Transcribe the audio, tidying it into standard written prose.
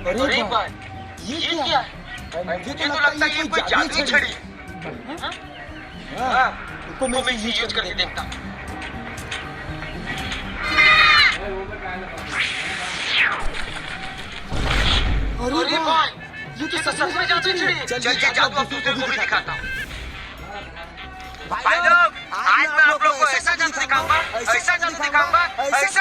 अरे भाई, ये क्या है? मुझे तो लगता है ये कोई जादुई छड़ी है। हाँ, इसको मैं इसे यूज करके देखता हूँ। अरे भाई, ये तो सच में जादुई छड़ी है। चलिए जादू अब दूसरे को भी दिखाता हूँ। भाई लोग, आज मैं आप लोग को ऐसा जादू दिखाऊंगा, ऐसा जादू दिखाऊंगा, ऐसा